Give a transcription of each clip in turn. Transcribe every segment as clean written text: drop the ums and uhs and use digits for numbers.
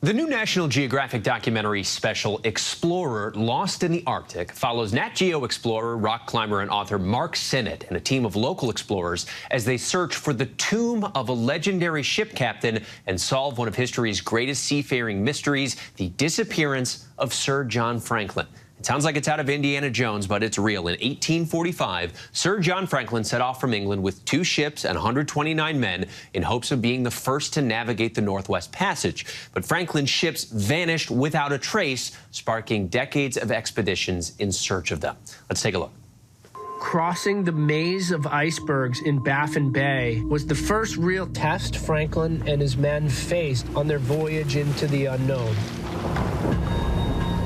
The new National Geographic documentary special, Explorer Lost in the Arctic, follows Nat Geo explorer, rock climber, and author Mark Synnott and a team of local explorers as they search for the tomb of a legendary ship captain and solve one of history's greatest seafaring mysteries, the disappearance of Sir John Franklin. It sounds like it's out of Indiana Jones, but it's real. In 1845, Sir John Franklin set off from England with 2 ships and 129 men in hopes of being the first to navigate the Northwest Passage. But Franklin's ships vanished without a trace, sparking decades of expeditions in search of them. Let's take a look. Crossing the maze of icebergs in Baffin Bay was the first real test Franklin and his men faced on their voyage into the unknown.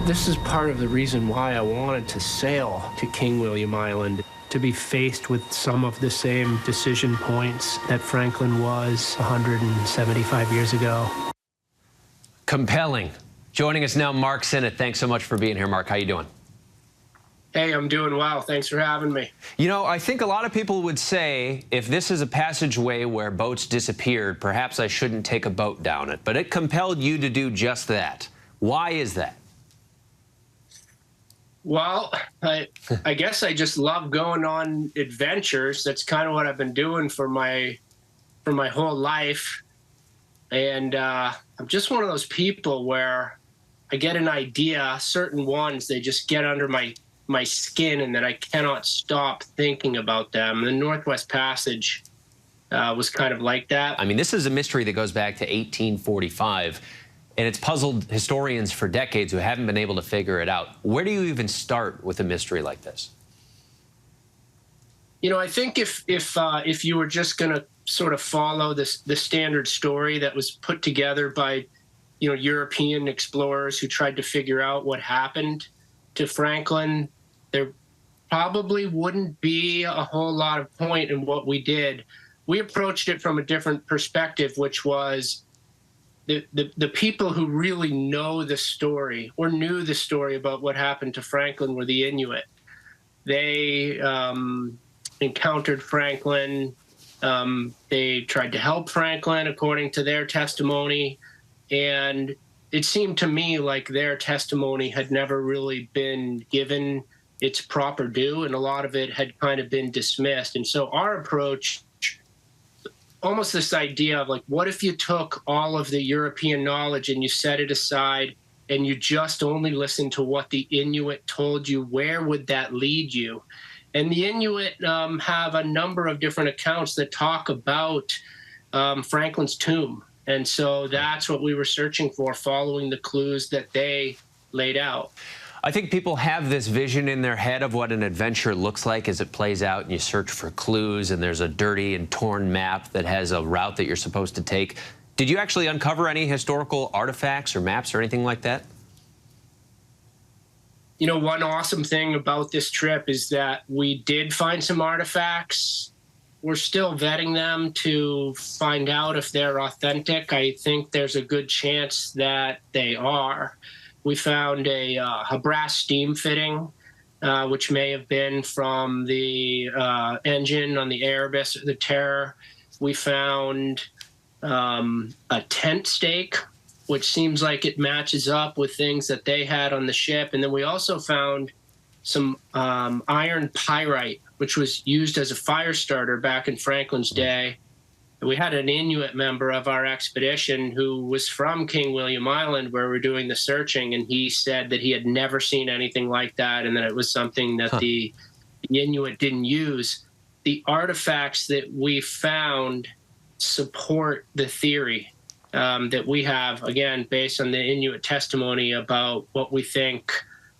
This is part of the reason why I wanted to sail to King William Island, to be faced with some of the same decision points that Franklin was 175 years ago. Compelling. Joining us now, Mark Synnott. Thanks so much for being here, Mark. How you doing? Hey, I'm doing well. Thanks for having me. You know, I think a lot of people would say if this is a passageway where boats disappeared, perhaps I shouldn't take a boat down it. But it compelled you to do just that. Why is that? Well, I guess I just love going on adventures. That's kind of what I've been doing for my whole life. And I'm just one of those people where I get an idea, certain ones, they just get under my skin, and then I cannot stop thinking about them. The Northwest Passage was kind of like that. I mean, this is a mystery that goes back to 1845. And it's puzzled historians for decades who haven't been able to figure it out. Where do you even start with a mystery like this? You know, I think if you were just going to sort of follow the standard story that was put together by, you know, European explorers who tried to figure out what happened to Franklin, there probably wouldn't be a whole lot of point in what we did. We approached it from a different perspective, which was the people who really know the story or knew the story about what happened to Franklin were the Inuit. They encountered Franklin. They tried to help Franklin according to their testimony. And it seemed to me like their testimony had never really been given its proper due, and a lot of it had kind of been dismissed. And so our approach, almost this idea of like, what if you took all of the European knowledge and you set it aside and you just only listened to what the Inuit told you? Where would that lead you? And the Inuit have a number of different accounts that talk about Franklin's tomb. And so that's what we were searching for, following the clues that they laid out. I think people have this vision in their head of what an adventure looks like as it plays out, and you search for clues, and there's a dirty and torn map that has a route that you're supposed to take. Did you actually uncover any historical artifacts or maps or anything like that? You know, one awesome thing about this trip is that we did find some artifacts. We're still vetting them to find out if they're authentic. I think there's a good chance that they are. We found a brass steam fitting, which may have been from the engine on the Erebus or the Terror. We found a tent stake, which seems like it matches up with things that they had on the ship. And then we also found some iron pyrite, which was used as a fire starter back in Franklin's day. We had an Inuit member of our expedition who was from King William Island, where we're doing the searching, and he said that he had never seen anything like that, and that it was something that the Inuit didn't use. The artifacts that we found support the theory that we have, again, based on the Inuit testimony about what we think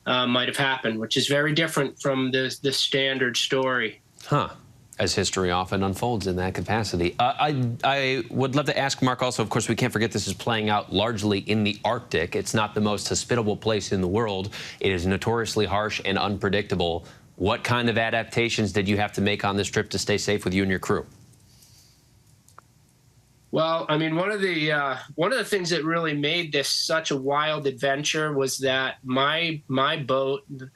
might have happened, which is very different from the standard story. Huh. As history often unfolds in that capacity. I would love to ask Mark also, of course, we can't forget this is playing out largely in the Arctic. It's not the most hospitable place in the world. It is notoriously harsh and unpredictable. What kind of adaptations did you have to make on this trip to stay safe with you and your crew? Well, I mean, one of the things that really made this such a wild adventure was that my boat, the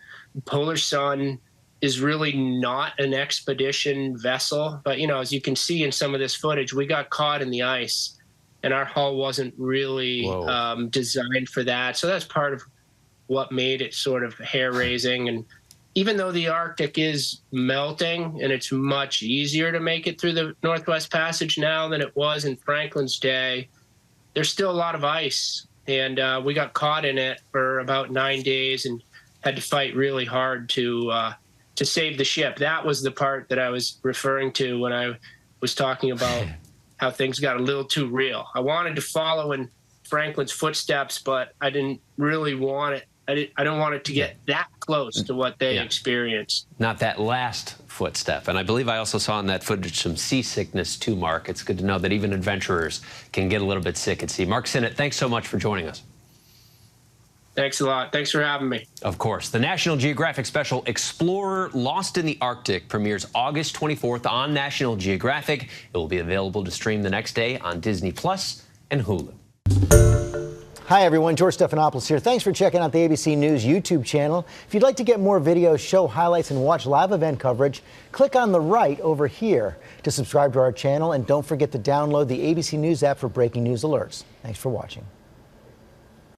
Polar Sun, is really not an expedition vessel. But, you know, as you can see in some of this footage, we got caught in the ice. and our hull wasn't really designed for that. So that's part of what made it sort of hair-raising. And even though the Arctic is melting and it's much easier to make it through the Northwest Passage now than it was in Franklin's day, there's still a lot of ice. And we got caught in it for about 9 days and had to fight really hard to save the ship. That was the part that I was referring to when I was talking about how things got a little too real. I wanted to follow in Franklin's footsteps, but I didn't really want it. I don't want it to get that close to what they experienced. Not that last footstep. And I believe I also saw in that footage some seasickness too, Mark. It's good to know that even adventurers can get a little bit sick at sea. Mark Synnott, thanks so much for joining us. Thanks a lot. Thanks for having me. Of course. The National Geographic special Explorer Lost in the Arctic premieres August 24th on National Geographic. It will be available to stream the next day on Disney Plus and Hulu. Hi, everyone. George Stephanopoulos here. Thanks for checking out the ABC News YouTube channel. If you'd like to get more videos, show highlights, and watch live event coverage, click on the right over here to subscribe to our channel. And don't forget to download the ABC News app for breaking news alerts. Thanks for watching.